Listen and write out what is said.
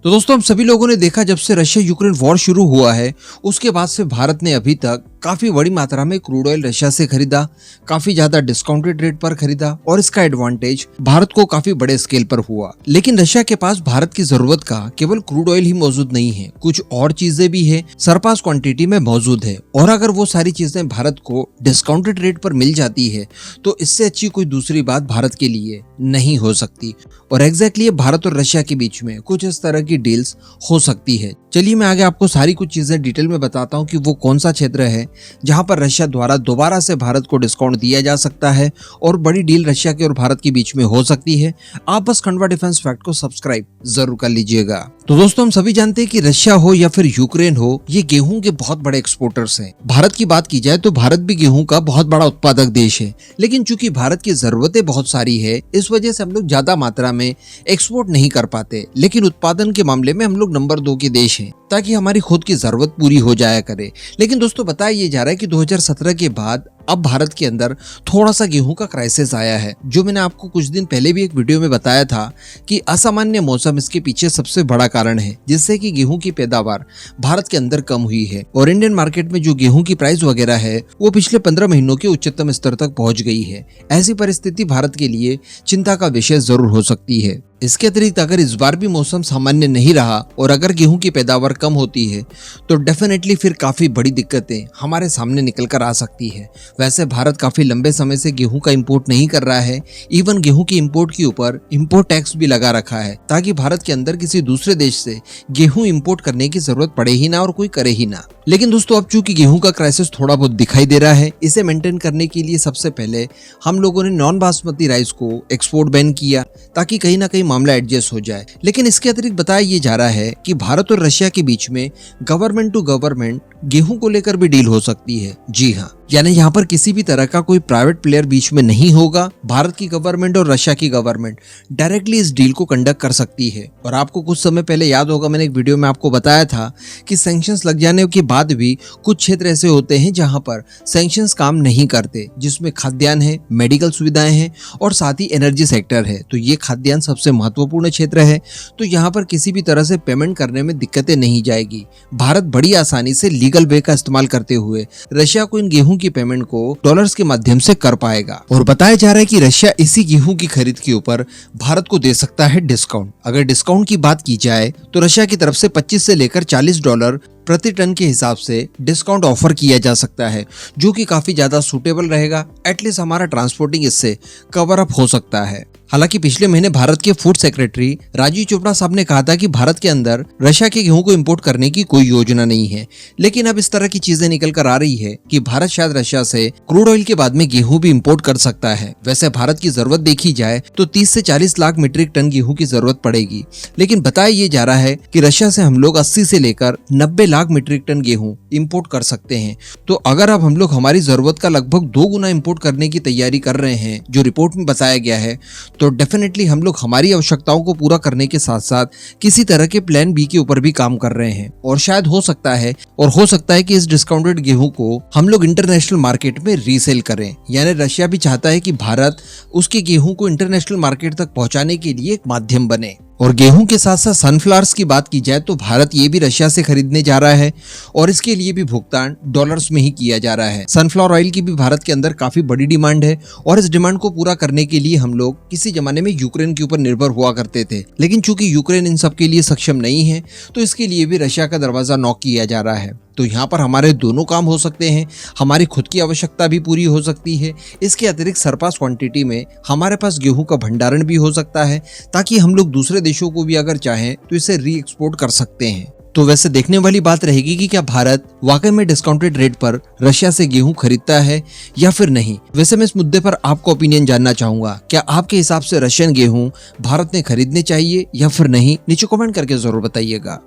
तो दोस्तों हम सभी लोगों ने देखा जब से रशिया यूक्रेन वॉर शुरू हुआ है उसके बाद से भारत ने अभी तक काफी बड़ी मात्रा में क्रूड ऑयल रशिया से खरीदा, काफी ज्यादा डिस्काउंटेड रेट पर खरीदा और इसका एडवांटेज भारत को काफी बड़े स्केल पर हुआ। लेकिन रशिया के पास भारत की जरूरत का केवल क्रूड ऑयल ही मौजूद नहीं है, कुछ और चीजें भी है सरपास क्वांटिटी में मौजूद है। और अगर वो सारी चीजें भारत को डिस्काउंटेड रेट पर मिल जाती है तो इससे अच्छी कोई दूसरी बात भारत के लिए नहीं हो सकती। और एग्जैक्टली भारत और रशिया के बीच में कुछ इस तरह की डील्स हो सकती है। चलिए मैं आगे आपको सारी कुछ चीजें डिटेल में बताता हूँ कि वो कौन सा क्षेत्र है जहां पर रशिया द्वारा दोबारा से भारत को डिस्काउंट दिया जा सकता है और बड़ी डील रशिया के और भारत के बीच में हो सकती है। आप बस खंडवा डिफेंस फैक्ट को सब्सक्राइब जरूर कर लीजिएगा। तो दोस्तों हम सभी जानते हैं कि रशिया हो या फिर यूक्रेन हो, ये गेहूं के बहुत बड़े एक्सपोर्टर्स हैं। भारत की बात की जाए तो भारत भी गेहूं का बहुत बड़ा उत्पादक देश है, लेकिन चूंकि भारत की जरूरतें बहुत सारी है इस वजह से हम लोग ज्यादा मात्रा में एक्सपोर्ट नहीं कर पाते। लेकिन उत्पादन के मामले में हम लोग नंबर 2 के देश हैं ताकि हमारी खुद की जरूरत पूरी हो जाया करे। लेकिन दोस्तों बताया ये जा रहा है कि 2017 के बाद अब भारत के अंदर थोड़ा सा गेहूं का क्राइसिस आया है, जो मैंने आपको कुछ दिन पहले भी एक वीडियो में बताया था कि असामान्य मौसम इसके पीछे सबसे बड़ा कारण है, जिससे कि गेहूं की पैदावार भारत के अंदर कम हुई है और इंडियन मार्केट में जो गेहूं की प्राइस वगैरह है वो पिछले 15 महीनों के उच्चतम स्तर तक पहुंच गई है। ऐसी परिस्थिति भारत के लिए चिंता का विषय जरूर हो सकती है। इसके अतिरिक्त अगर इस बार भी मौसम सामान्य नहीं रहा और अगर गेहूं की पैदावार कम होती है तो डेफिनेटली फिर काफी बड़ी दिक्कतें हमारे सामने निकल कर आ सकती है। वैसे भारत काफी लंबे समय से गेहूं का इंपोर्ट नहीं कर रहा है, इवन गेहूं की इंपोर्ट के ऊपर इंपोर्ट टैक्स भी लगा रखा है ताकि भारत के अंदर किसी दूसरे देश से गेहूं इंपोर्ट करने की जरूरत पड़े ही ना और कोई करे ही ना। लेकिन दोस्तों अब चूंकि गेहूं का क्राइसिस थोड़ा बहुत दिखाई दे रहा है, इसे मेंटेन करने के लिए सबसे पहले हम लोगों ने नॉन बासमती राइस को एक्सपोर्ट बैन किया ताकि कहीं ना कहीं मामला एडजस्ट हो जाए। लेकिन इसके अतिरिक्त बताया ये जा रहा है कि भारत और रशिया के बीच में गवर्नमेंट टू गवर्नमेंट गेहूं को लेकर भी डील हो सकती है। जी हाँ, यानी यहाँ पर किसी भी तरह का कोई प्राइवेट प्लेयर बीच में नहीं होगा। भारत की गवर्नमेंट और रशिया की गवर्नमेंट डायरेक्टली इस डील को कंडक्ट कर सकती है। और आपको कुछ समय पहले याद होगा मैंने एक वीडियो में आपको बताया था कि सैंक्शंस लग जाने के बाद भी कुछ क्षेत्र ऐसे होते हैं जहां पर सैंक्शंस काम नहीं करते, जिसमें खाद्यान्न है, मेडिकल सुविधाएं हैं और साथ ही एनर्जी सेक्टर है। तो ये खाद्यान्न सबसे महत्वपूर्ण क्षेत्र है, तो यहाँ पर किसी भी तरह से पेमेंट करने में दिक्कतें नहीं जाएगी। भारत बड़ी आसानी से लीगल वे का इस्तेमाल करते हुए रशिया को इन गेहूं की पेमेंट को डॉलर्स के माध्यम से कर पाएगा। और बताया जा रहा है कि रशिया इसी गेहूं की खरीद के ऊपर भारत को दे सकता है डिस्काउंट। अगर डिस्काउंट की बात की जाए तो रशिया की तरफ से 25 से लेकर $40 प्रति टन के हिसाब से डिस्काउंट ऑफर किया जा सकता है, जो कि काफी ज्यादा सूटेबल रहेगा। एटलीस्ट हमारा ट्रांसपोर्टिंग इससे कवर अप हो सकता है। हालांकि पिछले महीने भारत के फूड सेक्रेटरी राजीव चोपड़ा साहब ने कहा था कि भारत के अंदर रशिया के गेहूं को इंपोर्ट करने की कोई योजना नहीं है। लेकिन अब इस तरह की चीजें निकल कर आ रही है कि भारत शायद रशिया से क्रूड ऑयल के बाद में गेहूं भी इंपोर्ट कर सकता है। वैसे भारत की जरूरत देखी जाए तो 30 से 40 लाख मीट्रिक टन गेहूं की जरूरत पड़ेगी, लेकिन बताया ये जा रहा है कि रशिया से हम लोग 80 से लेकर 90 लाख मीट्रिक टन गेहूं इंपोर्ट कर सकते हैं। तो अगर अब हम लोग हमारी जरूरत का लगभग 2 गुना इंपोर्ट करने की तैयारी कर रहे हैं, जो रिपोर्ट में बताया गया है, तो डेफिनेटली हम लोग हमारी आवश्यकताओं को पूरा करने के साथ साथ किसी तरह के प्लान बी के ऊपर भी काम कर रहे हैं। और शायद हो सकता है कि इस डिस्काउंटेड गेहूं को हम लोग इंटरनेशनल मार्केट में रीसेल करें। यानी रशिया भी चाहता है कि भारत उसके गेहूं को इंटरनेशनल मार्केट तक पहुंचाने के लिए एक माध्यम बने। और गेहूं के साथ साथ सनफ्लावर्स की बात की जाए तो भारत ये भी रशिया से खरीदने जा रहा है और इसके लिए भी भुगतान डॉलर्स में ही किया जा रहा है। सनफ्लावर ऑयल की भी भारत के अंदर काफी बड़ी डिमांड है और इस डिमांड को पूरा करने के लिए हम लोग किसी जमाने में यूक्रेन के ऊपर निर्भर हुआ करते थे, लेकिन चूंकि यूक्रेन इन सब के लिए सक्षम नहीं है तो इसके लिए भी रशिया का दरवाजा नॉक किया जा रहा है। तो यहाँ पर हमारे दोनों काम हो सकते हैं, हमारी खुद की आवश्यकता भी पूरी हो सकती है। इसके अतिरिक्त सरपास क्वांटिटी में हमारे पास गेहूं का भंडारण भी हो सकता है ताकि हम लोग दूसरे देशों को भी अगर चाहें तो इसे री एक्सपोर्ट कर सकते हैं। तो वैसे देखने वाली बात रहेगी कि क्या भारत वाकई में डिस्काउंटेड रेट पर रशिया से गेहूं खरीदता है या फिर नहीं। वैसे मैं इस मुद्दे पर आपको ओपिनियन जानना चाहूंगा, क्या आपके हिसाब से रशियन गेहूं भारत ने खरीदने चाहिए या फिर नहीं? नीचे कमेंट करके जरूर बताइएगा।